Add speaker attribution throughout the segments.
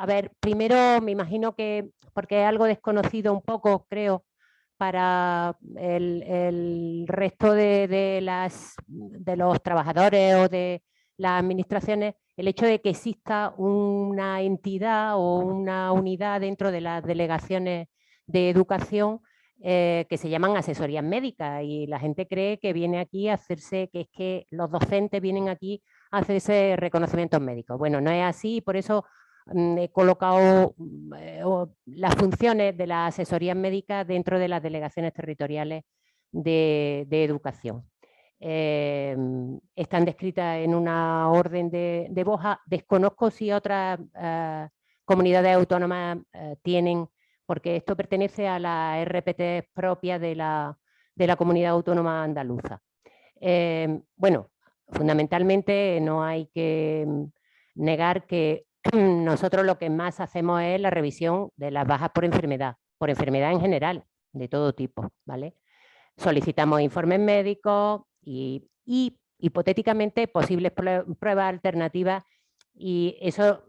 Speaker 1: a ver, primero me imagino que, porque es algo desconocido un poco, creo, para el resto de los trabajadores o de las administraciones, el hecho de que exista una entidad o una unidad dentro de las delegaciones de educación que se llaman asesorías médicas, y la gente cree que viene aquí a hacerse, que es que los docentes vienen aquí a hacerse reconocimientos médicos. Bueno, no es así, y por eso he colocado las funciones de las asesorías médicas dentro de las delegaciones territoriales de educación. Están descritas en una orden de BOJA. Desconozco si otras comunidades autónomas tienen, porque esto pertenece a la RPT propia de la comunidad autónoma andaluza. Bueno, fundamentalmente no hay que negar que nosotros lo que más hacemos es la revisión de las bajas por enfermedad en general, de todo tipo, ¿vale? Solicitamos informes médicos y hipotéticamente posibles pruebas alternativas, y eso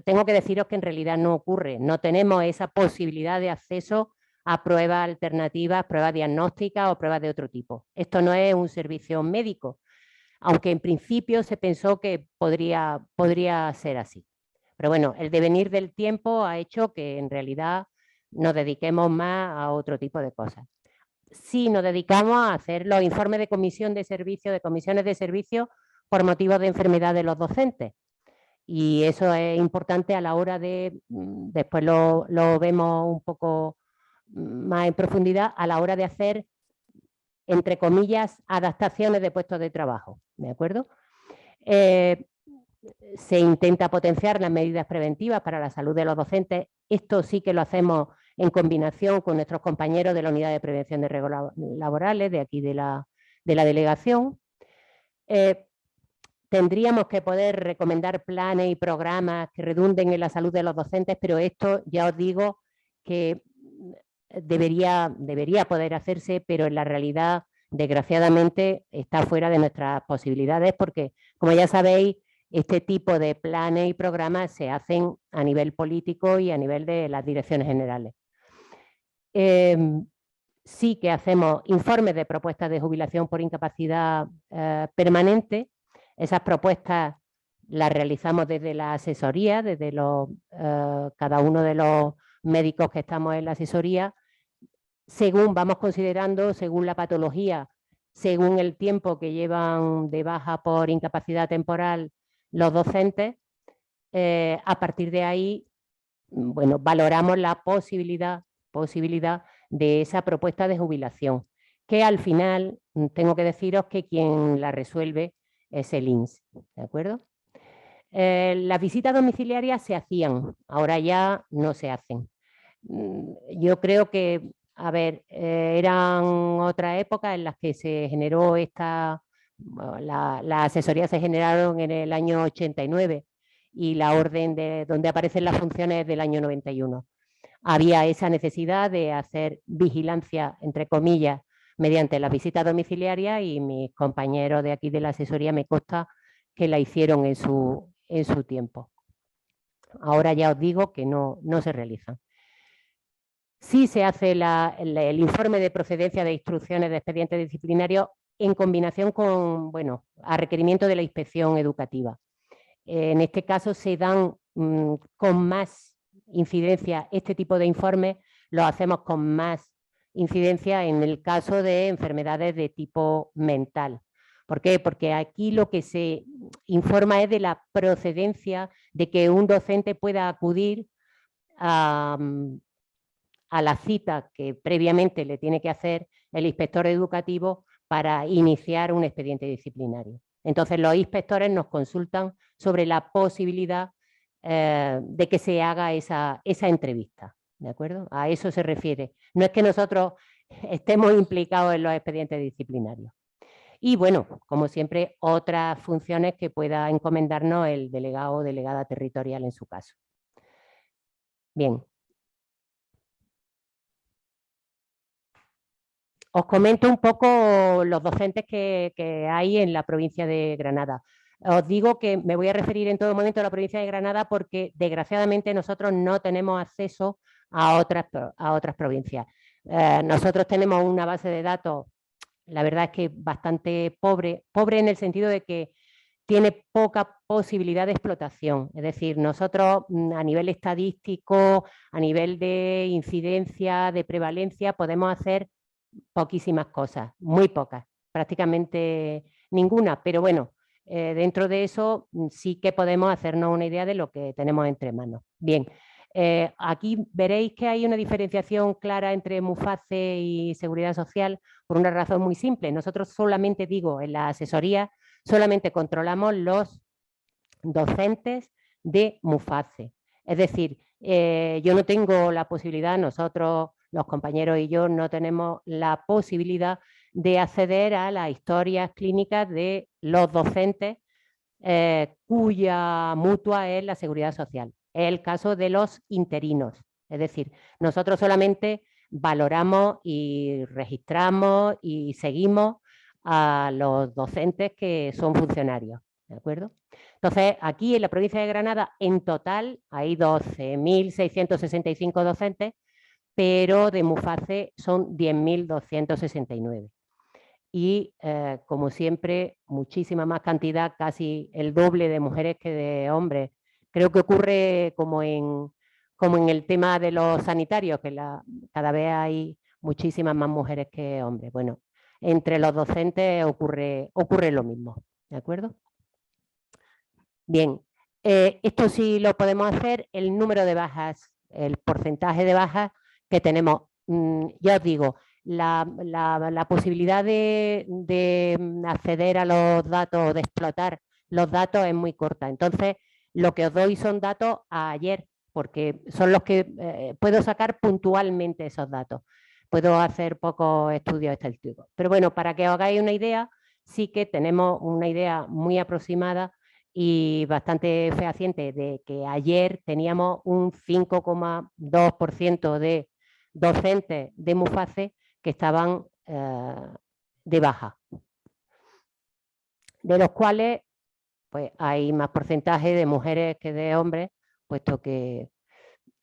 Speaker 1: tengo que deciros que en realidad no ocurre. No tenemos esa posibilidad de acceso a pruebas alternativas, pruebas diagnósticas o pruebas de otro tipo. Esto no es un servicio médico, aunque en principio se pensó que podría ser así. Pero bueno, el devenir del tiempo ha hecho que en realidad nos dediquemos más a otro tipo de cosas. Sí, nos dedicamos a hacer los informes de comisión de servicio, de comisiones de servicio por motivos de enfermedad de los docentes. Y eso es importante a la hora de, después lo vemos un poco más en profundidad, a la hora de hacer, entre comillas, adaptaciones de puestos de trabajo, ¿de acuerdo? Se intenta potenciar las medidas preventivas para la salud de los docentes. Esto sí que lo hacemos en combinación con nuestros compañeros de la Unidad de Prevención de Riesgos Laborales, de aquí de la delegación. Tendríamos que poder recomendar planes y programas que redunden en la salud de los docentes, pero esto ya os digo que debería poder hacerse, pero en la realidad, desgraciadamente, está fuera de nuestras posibilidades, porque, como ya sabéis, este tipo de planes y programas se hacen a nivel político y a nivel de las direcciones generales. Sí que hacemos informes de propuestas de jubilación por incapacidad permanente. Esas propuestas las realizamos desde la asesoría, desde cada uno de los médicos que estamos en la asesoría, según vamos considerando, según la patología, según el tiempo que llevan de baja por incapacidad temporal los docentes. A partir de ahí, bueno, valoramos la posibilidad de esa propuesta de jubilación, que al final tengo que deciros que quien la resuelve es el INS, ¿de acuerdo? Las visitas domiciliarias se hacían, ahora ya no se hacen. Yo creo que, a ver, eran otras épocas en las que se generó las asesorías se generaron en el año 89 y la orden donde aparecen las funciones del año 91. Había esa necesidad de hacer vigilancia, entre comillas, mediante las visitas domiciliarias, y mis compañeros de aquí de la asesoría me consta que la hicieron en su tiempo. Ahora ya os digo que no se realizan. Sí se hace el informe de procedencia de instrucciones de expedientes disciplinarios en combinación con, bueno, a requerimiento de la inspección educativa. En este caso se dan con más incidencia este tipo de informes, lo hacemos con más incidencia en el caso de enfermedades de tipo mental. ¿Por qué? Porque aquí lo que se informa es de la procedencia de que un docente pueda acudir a la cita que previamente le tiene que hacer el inspector educativo para iniciar un expediente disciplinario. Entonces los inspectores nos consultan sobre la posibilidad de que se haga esa entrevista, ¿de acuerdo? A eso se refiere. No es que nosotros estemos implicados en los expedientes disciplinarios. Y bueno, como siempre, otras funciones que pueda encomendarnos el delegado o delegada territorial en su caso. Bien. Os comento un poco los docentes que hay en la provincia de Granada. Os digo que me voy a referir en todo momento a la provincia de Granada porque desgraciadamente nosotros no tenemos acceso a otras provincias. Nosotros tenemos una base de datos, la verdad es que bastante pobre en el sentido de que tiene poca posibilidad de explotación. Es decir, nosotros a nivel estadístico, a nivel de incidencia, de prevalencia, podemos hacer poquísimas cosas, muy pocas, prácticamente ninguna, pero bueno, dentro de eso sí que podemos hacernos una idea de lo que tenemos entre manos. Bien, aquí veréis que hay una diferenciación clara entre MUFACE y Seguridad Social por una razón muy simple. Nosotros solamente, digo, en la asesoría, solamente controlamos los docentes de MUFACE. Es decir, yo no tengo la posibilidad, nosotros, los compañeros y yo, no tenemos la posibilidad de acceder a las historias clínicas de los docentes cuya mutua es la Seguridad Social. Es el caso de los interinos. Es decir, nosotros solamente valoramos y registramos y seguimos a los docentes que son funcionarios. ¿De acuerdo? Entonces, aquí en la provincia de Granada, en total, hay 12.665 docentes, pero de MUFACE son 10.269. Y, como siempre, muchísima más cantidad, casi el doble de mujeres que de hombres. Creo que ocurre como en el tema de los sanitarios, que cada vez hay muchísimas más mujeres que hombres. Bueno, entre los docentes ocurre lo mismo, ¿de acuerdo? Bien, esto sí lo podemos hacer, el número de bajas, el porcentaje de bajas que tenemos. Ya os digo, la posibilidad de acceder a los datos, de explotar los datos es muy corta. Entonces, lo que os doy son datos a ayer, porque son los que puedo sacar puntualmente esos datos. Puedo hacer pocos estudios estadísticos. Pero bueno, para que os hagáis una idea, sí que tenemos una idea muy aproximada y bastante fehaciente de que ayer teníamos un 5,2% de docentes de MUFACE que estaban de baja, de los cuales pues, hay más porcentaje de mujeres que de hombres, puesto que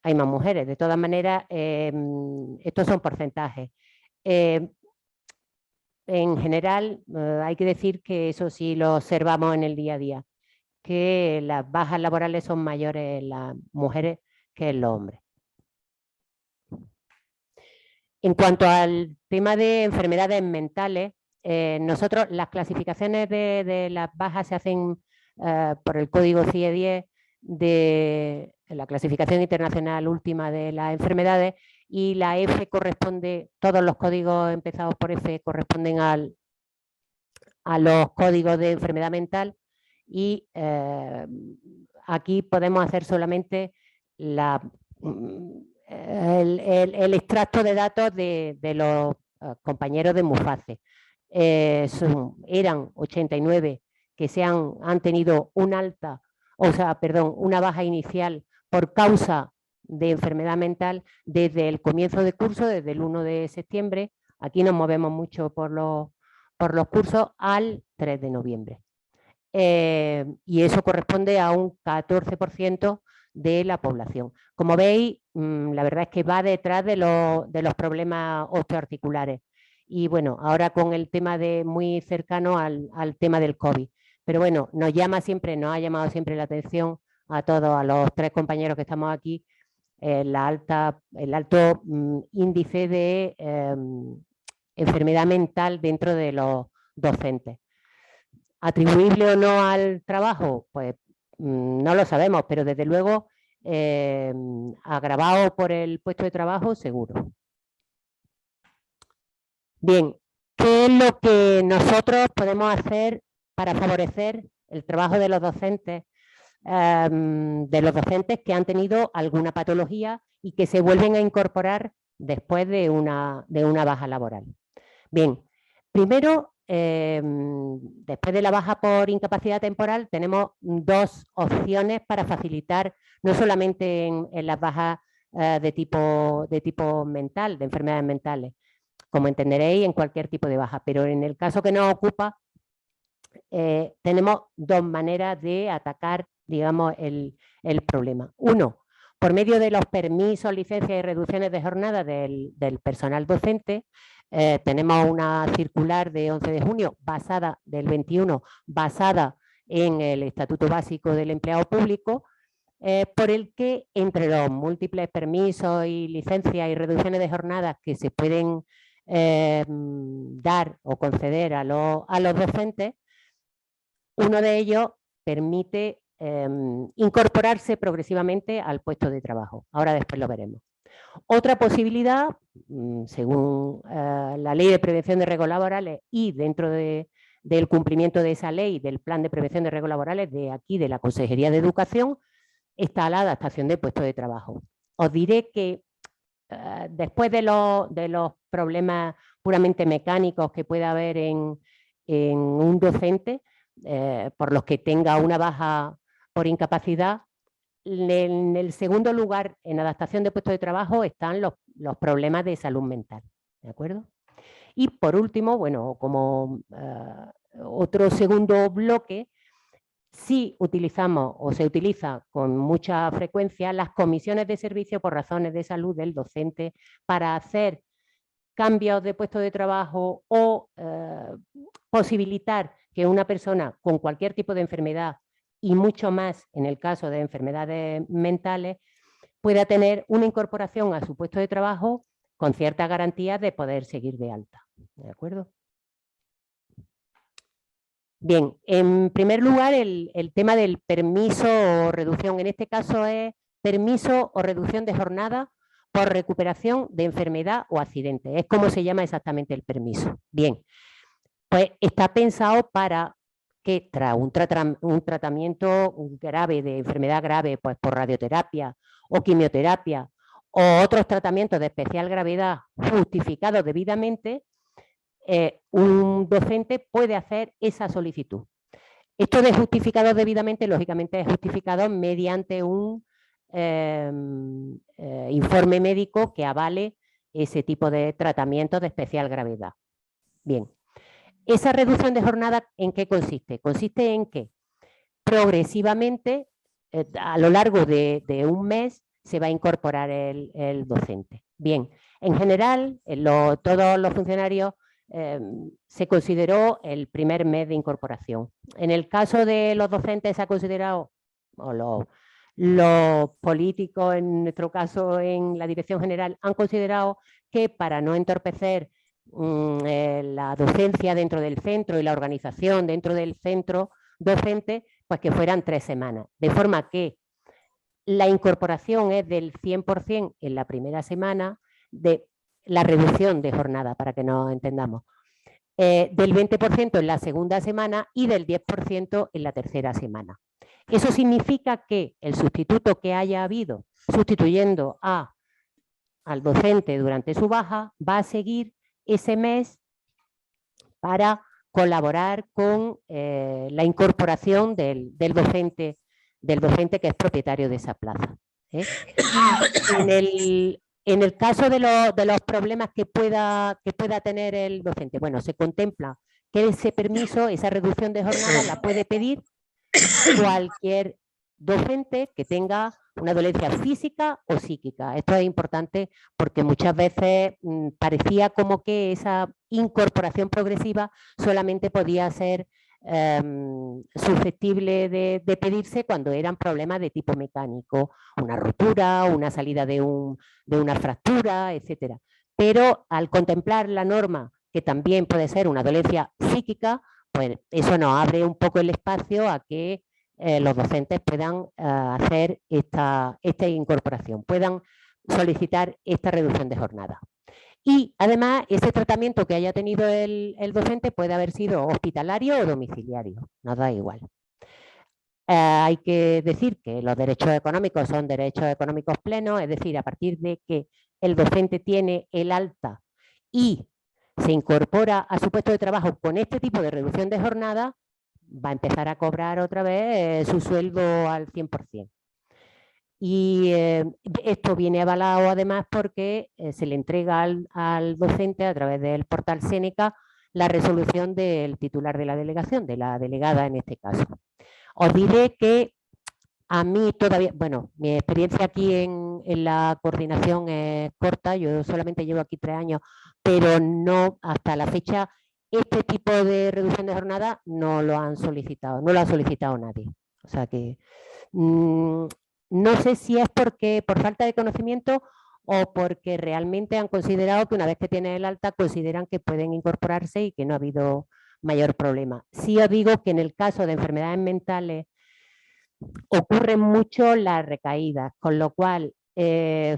Speaker 1: hay más mujeres. De todas maneras, estos son porcentajes. En general, hay que decir que eso sí lo observamos en el día a día, que las bajas laborales son mayores en las mujeres que en los hombres. En cuanto al tema de enfermedades mentales, nosotros las clasificaciones de las bajas se hacen por el código CIE-10 de la clasificación internacional última de las enfermedades, y la F corresponde, todos los códigos empezados por F corresponden a los códigos de enfermedad mental, y aquí podemos hacer solamente el extracto de datos de los compañeros de MUFACE. Eran 89 que han tenido una baja inicial por causa de enfermedad mental desde el comienzo del curso, desde el 1 de septiembre. Aquí nos movemos mucho por los cursos, al 3 de noviembre. Y eso corresponde a un 14% de la población. Como veis, la verdad es que va detrás de los problemas osteoarticulares. Y bueno, ahora con el tema muy cercano al tema del COVID. Pero bueno, nos ha llamado siempre la atención a todos, a los tres compañeros que estamos aquí, el alto índice de enfermedad mental dentro de los docentes. ¿Atribuible o no al trabajo? Pues no lo sabemos, pero desde luego agravado por el puesto de trabajo, seguro. Bien, ¿qué es lo que nosotros podemos hacer para favorecer el trabajo de los docentes que han tenido alguna patología y que se vuelven a incorporar después de una baja laboral? Bien, primero, después de la baja por incapacidad temporal, tenemos dos opciones para facilitar, no solamente en las bajas de tipo mental, de enfermedades mentales, como entenderéis, en cualquier tipo de baja, pero en el caso que nos ocupa, tenemos dos maneras de atacar, digamos, el problema. Uno, por medio de los permisos, licencias y reducciones de jornada del personal docente. Tenemos una circular de 11 de junio del 21, basada en el Estatuto Básico del Empleado Público, por el que entre los múltiples permisos y licencias y reducciones de jornada que se pueden dar o conceder a los docentes, uno de ellos permite incorporarse progresivamente al puesto de trabajo. Ahora después lo veremos. Otra posibilidad, según la Ley de Prevención de Riesgos Laborales y dentro del cumplimiento de esa ley, del Plan de Prevención de Riesgos Laborales de aquí, de la Consejería de Educación, está la adaptación del puesto de trabajo. Os diré que después de los problemas puramente mecánicos que pueda haber en un docente, por los que tenga una baja por incapacidad, en el segundo lugar, en adaptación de puestos de trabajo, están los problemas de salud mental. ¿De acuerdo? Y por último, bueno, como otro segundo bloque, sí utilizamos o se utiliza con mucha frecuencia las comisiones de servicio por razones de salud del docente para hacer cambios de puesto de trabajo o posibilitar que una persona con cualquier tipo de enfermedad y mucho más en el caso de enfermedades mentales pueda tener una incorporación a su puesto de trabajo con ciertas garantías de poder seguir de alta. ¿De acuerdo? Bien, en primer lugar, el tema del permiso o reducción. En este caso es permiso o reducción de jornada por recuperación de enfermedad o accidente. Es como se llama exactamente el permiso. Bien, pues está pensado para que tras un tratamiento grave de enfermedad grave, pues por radioterapia o quimioterapia o otros tratamientos de especial gravedad justificados debidamente, un docente puede hacer esa solicitud. Esto de justificado debidamente, lógicamente, es justificado mediante un informe médico que avale ese tipo de tratamientos de especial gravedad. Bien, esa reducción de jornada, ¿en qué consiste? Consiste en que progresivamente, a lo largo de un mes, se va a incorporar el docente. Bien, en general, todos los funcionarios se consideró el primer mes de incorporación. En el caso de los docentes se ha considerado, o los políticos, en nuestro caso en la Dirección General, han considerado que para no entorpecer la docencia dentro del centro y la organización dentro del centro docente, pues que fueran 3 semanas. De forma que la incorporación es del 100% en la primera semana, de la reducción de jornada, para que nos entendamos, del 20% en la segunda semana y del 10% en la tercera semana. Eso significa que el sustituto que haya habido sustituyendo al docente durante su baja va a seguir ese mes para colaborar con la incorporación del docente que es propietario de esa plaza. En el caso de los problemas que pueda tener el docente, bueno, se contempla que ese permiso, esa reducción de jornada la puede pedir cualquier docente que tenga una dolencia física o psíquica. Esto es importante porque muchas veces parecía como que esa incorporación progresiva solamente podía ser susceptible de pedirse cuando eran problemas de tipo mecánico, una rotura, una salida de una fractura, etcétera. Pero al contemplar la norma, que también puede ser una dolencia psíquica, pues eso nos abre un poco el espacio a que los docentes puedan hacer esta incorporación, puedan solicitar esta reducción de jornada. Y además, ese tratamiento que haya tenido el docente puede haber sido hospitalario o domiciliario, nos da igual. Hay que decir que los derechos económicos son derechos económicos plenos, es decir, a partir de que el docente tiene el alta y se incorpora a su puesto de trabajo con este tipo de reducción de jornada, va a empezar a cobrar otra vez su sueldo al 100%. Y esto viene avalado además porque se le entrega al docente a través del portal Séneca la resolución del titular de la delegación, de la delegada en este caso. Os diré que a mí todavía, bueno, mi experiencia aquí en la coordinación es corta, yo solamente llevo aquí 3 años, pero no hasta la fecha este tipo de reducción de jornada no lo han solicitado, no lo ha solicitado nadie. O sea que no sé si es porque por falta de conocimiento o porque realmente han considerado que una vez que tienen el alta consideran que pueden incorporarse y que no ha habido mayor problema. Sí os digo que en el caso de enfermedades mentales ocurren mucho las recaídas, con lo cual es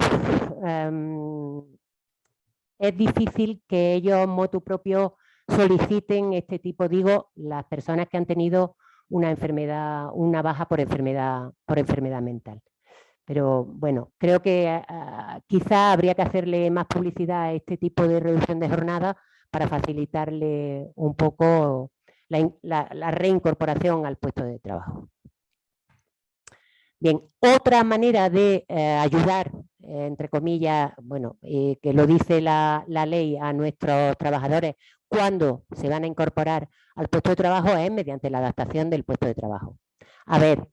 Speaker 1: difícil que ellos motu propio soliciten este tipo, digo, las personas que han tenido una enfermedad, una baja por enfermedad mental. Pero bueno, creo que quizá habría que hacerle más publicidad a este tipo de reducción de jornada para facilitarle un poco la reincorporación al puesto de trabajo. Bien, otra manera de ayudar, entre comillas, bueno, que lo dice la ley a nuestros trabajadores cuando se van a incorporar al puesto de trabajo es mediante la adaptación del puesto de trabajo. A ver,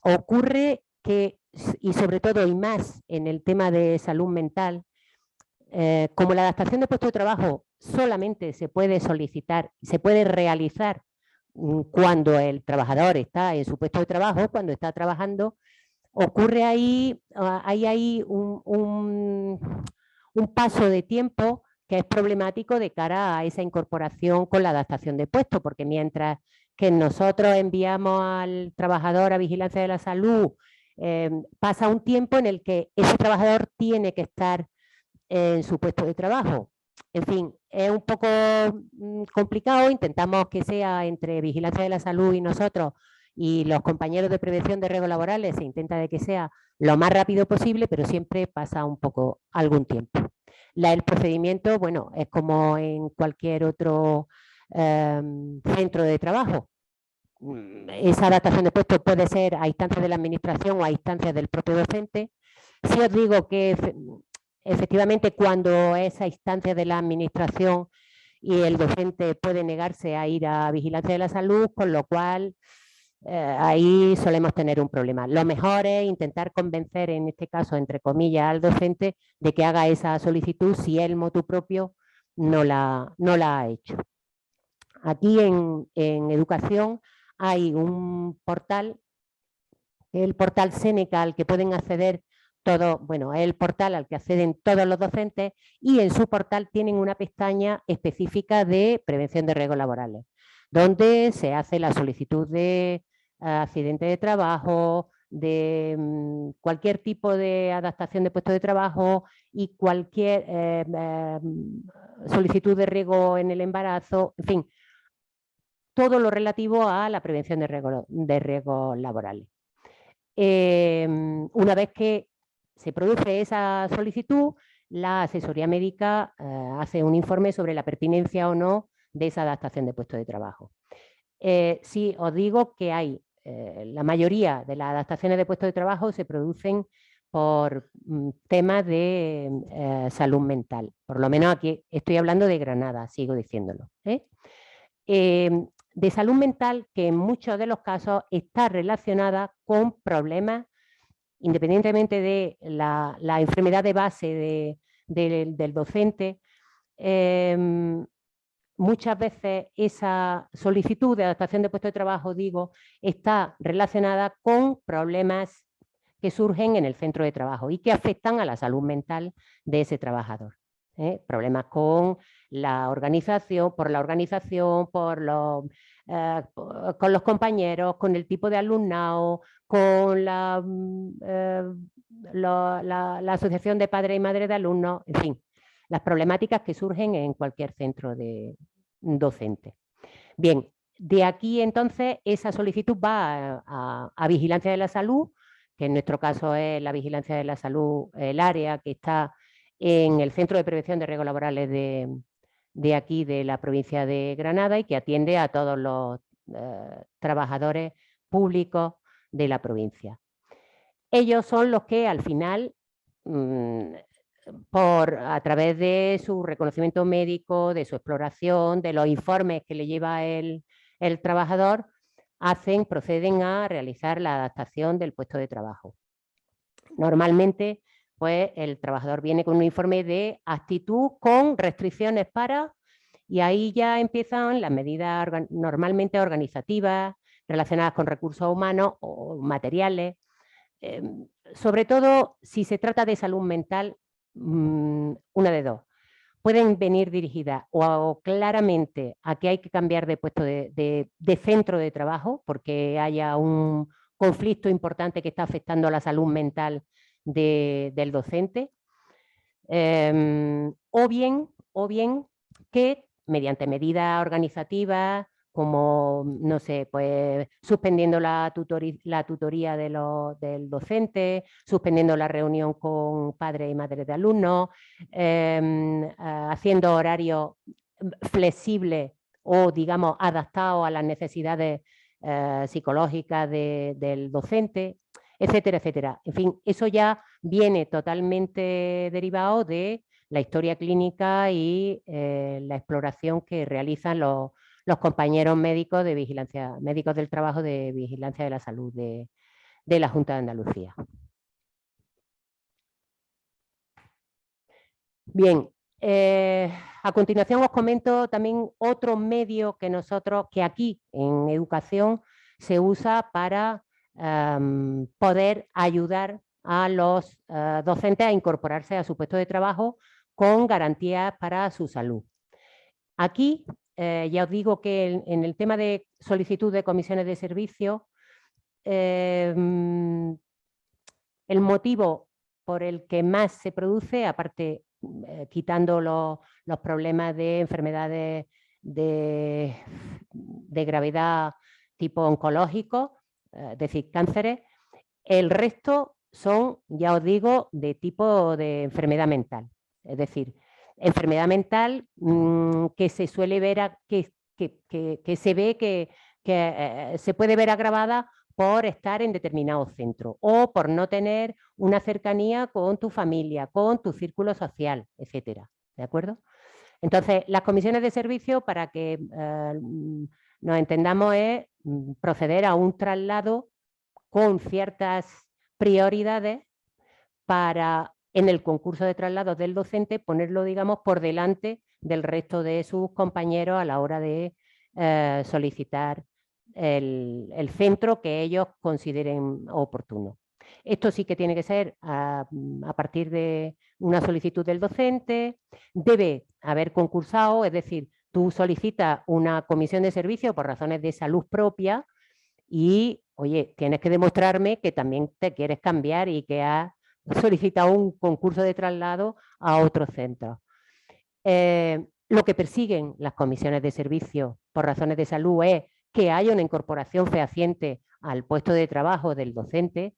Speaker 1: ocurre que, y sobre todo y más en el tema de salud mental, como la adaptación de puesto de trabajo solamente se puede solicitar, se puede realizar cuando el trabajador está en su puesto de trabajo, cuando está trabajando, ocurre ahí, hay ahí un paso de tiempo que es problemático de cara a esa incorporación con la adaptación de puesto, porque mientras que nosotros enviamos al trabajador a vigilancia de la salud, pasa un tiempo en el que ese trabajador tiene que estar en su puesto de trabajo. En fin, es un poco complicado, intentamos que sea entre Vigilancia de la Salud y nosotros y los compañeros de prevención de riesgos laborales, se intenta de que sea lo más rápido posible, pero siempre pasa un poco algún tiempo. El procedimiento, bueno, es como en cualquier otro centro de trabajo. Esa adaptación de puesto puede ser a instancias de la administración o a instancias del propio docente. Si os digo que efectivamente, cuando esa instancia de la administración y el docente puede negarse a ir a vigilancia de la salud, con lo cual ahí solemos tener un problema. Lo mejor es intentar convencer, en este caso, entre comillas, al docente de que haga esa solicitud si él motu propio no la ha hecho. Aquí en educación hay un portal, el portal Seneca, al que pueden acceder todo, bueno, es el portal al que acceden todos los docentes y en su portal tienen una pestaña específica de prevención de riesgos laborales, donde se hace la solicitud de accidente de trabajo, de cualquier tipo de adaptación de puesto de trabajo y cualquier solicitud de riesgo en el embarazo, en fin, todo lo relativo a la prevención de riesgos laborales. Una vez que se produce esa solicitud, la asesoría médica hace un informe sobre la pertinencia o no de esa adaptación de puesto de trabajo. Sí, os digo que hay, la mayoría de las adaptaciones de puesto de trabajo se producen por temas de salud mental. Por lo menos aquí estoy hablando de Granada, sigo diciéndolo. De salud mental que en muchos de los casos está relacionada con problemas, independientemente de la enfermedad de base del docente, muchas veces esa solicitud de adaptación de puesto de trabajo, digo, está relacionada con problemas que surgen en el centro de trabajo y que afectan a la salud mental de ese trabajador. Problemas con la organización, con los compañeros, con el tipo de alumnado, con la asociación de padres y madres de alumnos, en fin, las problemáticas que surgen en cualquier centro docente. Bien, de aquí entonces esa solicitud va a Vigilancia de la Salud, que en nuestro caso es la Vigilancia de la Salud, el área que está en el Centro de Prevención de Riesgos Laborales de aquí, de la provincia de Granada, y que atiende a todos los trabajadores públicos de la provincia. Ellos son los que al final a través de su reconocimiento médico, de su exploración, de los informes que le lleva el trabajador, proceden a realizar la adaptación del puesto de trabajo. Normalmente, pues el trabajador viene con un informe de actitud con restricciones para, y ahí ya empiezan las medidas normalmente organizativas, relacionadas con recursos humanos o materiales. Sobre todo, si se trata de salud mental, una de dos. Pueden venir dirigidas o claramente a que hay que cambiar de puesto de centro de trabajo porque haya un conflicto importante que está afectando a la salud mental del docente, o bien que mediante medidas organizativas como, no sé, pues suspendiendo la tutoría del docente, suspendiendo la reunión con padres y madres de alumnos, haciendo horarios flexibles o, digamos, adaptados a las necesidades psicológicas del docente, etcétera, etcétera. En fin, eso ya viene totalmente derivado de la historia clínica y la exploración que realizan los compañeros médicos de vigilancia, médicos del trabajo de vigilancia de la salud de la Junta de Andalucía. Bien, a continuación os comento también otro medio que aquí en educación se usa para poder ayudar a los docentes a incorporarse a su puesto de trabajo con garantías para su salud. Aquí ya os digo que en el tema de solicitud de comisiones de servicio, el motivo por el que más se produce, aparte quitando los problemas de enfermedades de gravedad tipo oncológico, es decir, cánceres, el resto son, ya os digo, de tipo de enfermedad mental. Es decir, enfermedad mental que se suele ver, que se ve que se puede ver agravada por estar en determinado centro o por no tener una cercanía con tu familia, con tu círculo social, etcétera. ¿De acuerdo? Entonces, las comisiones de servicio, para que nos entendamos, es proceder a un traslado con ciertas prioridades para, en el concurso de traslados del docente, ponerlo, digamos, por delante del resto de sus compañeros a la hora de solicitar el centro que ellos consideren oportuno. Esto sí que tiene que ser a partir de una solicitud del docente, debe haber concursado, es decir, tú solicitas una comisión de servicio por razones de salud propia y, oye, tienes que demostrarme que también te quieres cambiar y que has solicitado un concurso de traslado a otro centro. Lo que persiguen las comisiones de servicio por razones de salud es que haya una incorporación fehaciente al puesto de trabajo del docente.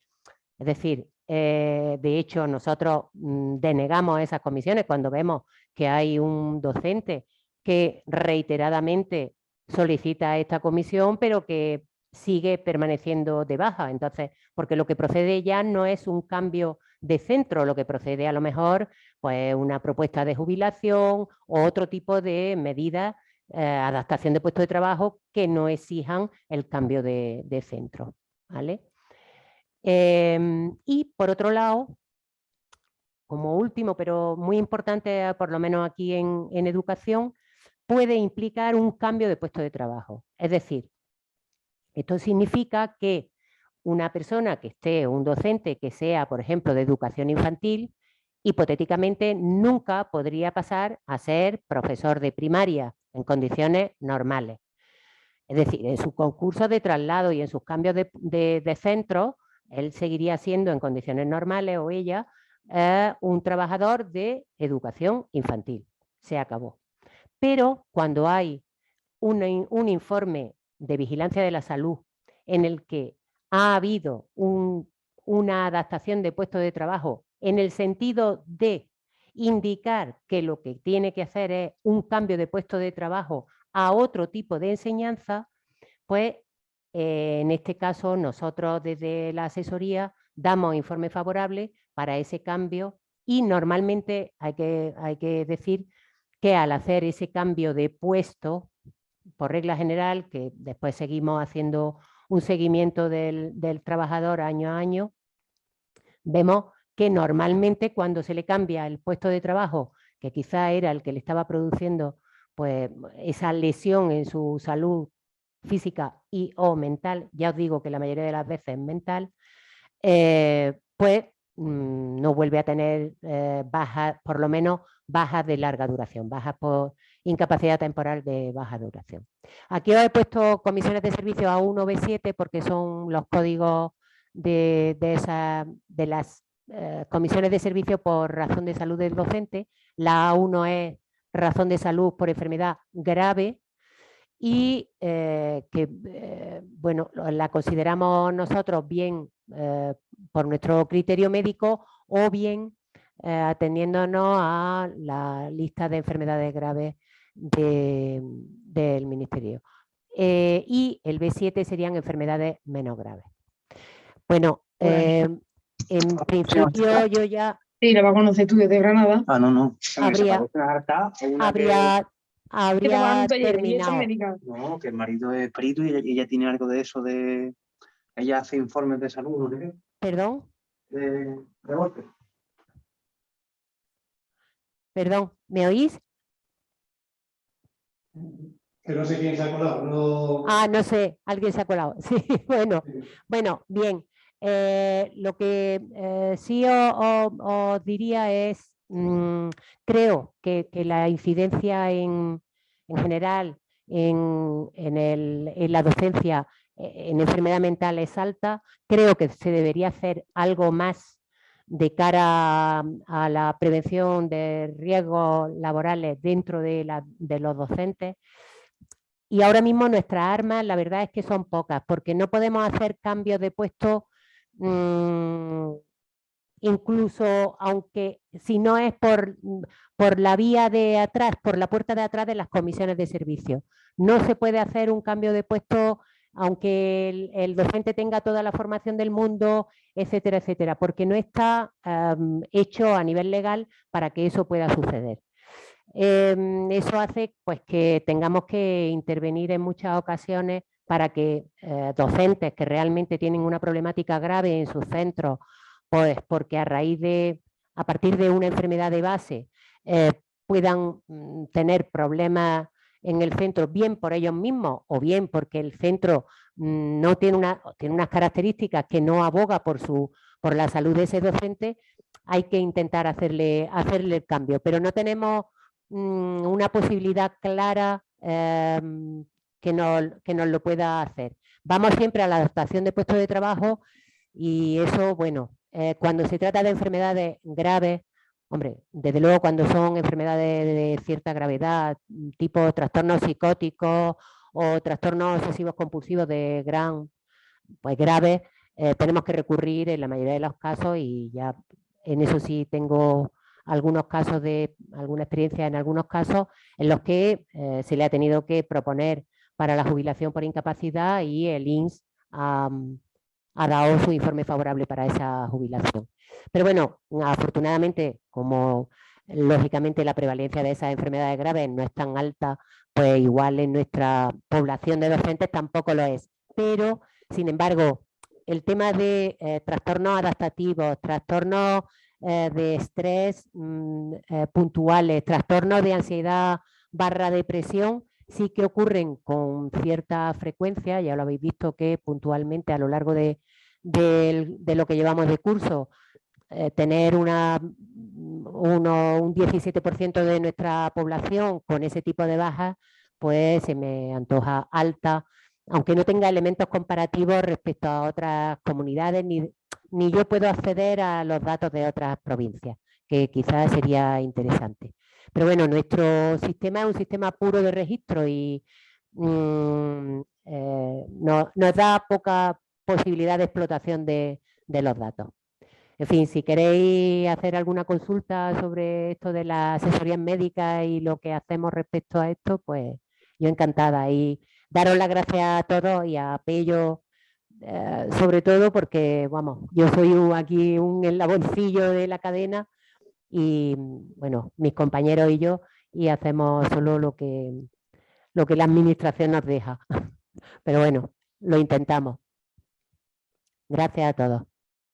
Speaker 1: Es decir, de hecho, nosotros denegamos esas comisiones cuando vemos que hay un docente que reiteradamente solicita esta comisión, pero que sigue permaneciendo de baja. Entonces, porque lo que procede ya no es un cambio de centro, lo que procede a lo mejor, pues una propuesta de jubilación o otro tipo de medidas, adaptación de puesto de trabajo que no exijan el cambio de centro, ¿vale? Y por otro lado, como último, pero muy importante, por lo menos aquí en educación, puede implicar un cambio de puesto de trabajo. Es decir, esto significa que una persona que esté, un docente que sea, por ejemplo, de educación infantil, hipotéticamente nunca podría pasar a ser profesor de primaria en condiciones normales. Es decir, en su concurso de traslado y en sus cambios de centro, él seguiría siendo en condiciones normales o ella un trabajador de educación infantil. Se acabó. Pero cuando hay un informe de vigilancia de la salud en el que ha habido una adaptación de puesto de trabajo en el sentido de indicar que lo que tiene que hacer es un cambio de puesto de trabajo a otro tipo de enseñanza, pues en este caso nosotros desde la asesoría damos informe favorable para ese cambio y normalmente hay que decir que al hacer ese cambio de puesto, por regla general, que después seguimos haciendo un seguimiento del trabajador año a año, vemos que normalmente cuando se le cambia el puesto de trabajo, que quizá era el que le estaba produciendo pues, esa lesión en su salud física y o mental, ya os digo que la mayoría de las veces es mental, pues no vuelve a tener bajas, por lo menos bajas de larga duración, bajas por incapacidad temporal de baja duración. Aquí os he puesto comisiones de servicio A1, B7 porque son los códigos de las comisiones de servicio por razón de salud del docente. La A1 es razón de salud por enfermedad grave y bueno, la consideramos nosotros bien por nuestro criterio médico o bien atendiéndonos a la lista de enfermedades graves del Ministerio. Y el B7 serían enfermedades menos graves. Bueno, en principio yo ya...
Speaker 2: Sí, la va a conocer tú desde Granada.
Speaker 3: Ah, no.
Speaker 1: Habría terminado.
Speaker 3: No, que el marido es perito y ella tiene algo de eso de... Ella hace informes de salud, ¿no?
Speaker 1: ¿Perdón?
Speaker 3: De golpe.
Speaker 1: Perdón, ¿me oís?
Speaker 4: Que no sé quién se ha colado. No...
Speaker 1: Ah, no sé, alguien se ha colado. Sí, bueno, bien. Lo que sí os diría es, creo que la incidencia en general en la docencia en enfermedad mental es alta. Creo que se debería hacer algo más de cara a la prevención de riesgos laborales dentro de los docentes. Y ahora mismo nuestras armas, la verdad es que son pocas, porque no podemos hacer cambios de puesto, incluso aunque si no es por la vía de atrás, por la puerta de atrás de las comisiones de servicio. No se puede hacer un cambio de puesto aunque el docente tenga toda la formación del mundo, etcétera, etcétera, porque no está hecho a nivel legal para que eso pueda suceder. Eso hace pues, que tengamos que intervenir en muchas ocasiones para que docentes que realmente tienen una problemática grave en sus centros, pues porque a partir de una enfermedad de base, puedan tener problemas en el centro, bien por ellos mismos o bien porque el centro no tiene unas características que no aboga por la salud de ese docente, hay que intentar hacerle el cambio, pero no tenemos una posibilidad clara que nos lo pueda hacer. Vamos siempre a la adaptación de puestos de trabajo y eso, bueno, cuando se trata de enfermedades graves, hombre, desde luego cuando son enfermedades de cierta gravedad, tipo trastornos psicóticos o trastornos obsesivos compulsivos de pues graves, tenemos que recurrir en la mayoría de los casos y ya en eso sí tengo alguna experiencia en algunos casos en los que se le ha tenido que proponer para la jubilación por incapacidad y el INS ha dado su informe favorable para esa jubilación. Pero bueno, afortunadamente, como lógicamente la prevalencia de esas enfermedades graves no es tan alta, pues igual en nuestra población de docentes tampoco lo es. Pero, sin embargo, el tema de trastornos adaptativos, trastornos de estrés puntuales, trastornos de ansiedad / depresión, sí que ocurren con cierta frecuencia, ya lo habéis visto que puntualmente a lo largo de lo que llevamos de curso, tener un 17% de nuestra población con ese tipo de bajas, pues se me antoja alta, aunque no tenga elementos comparativos respecto a otras comunidades, ni yo puedo acceder a los datos de otras provincias, que quizás sería interesante. Pero bueno, nuestro sistema es un sistema puro de registro y nos da poca posibilidad de explotación de los datos. En fin, si queréis hacer alguna consulta sobre esto de las asesorías médicas y lo que hacemos respecto a esto, pues yo encantada. Y daros las gracias a todos y a Pello, sobre todo porque, vamos, yo soy aquí un eslaboncillo de la cadena, y bueno, mis compañeros y yo, y hacemos solo lo que la administración nos deja. Pero bueno, lo intentamos. Gracias a todos.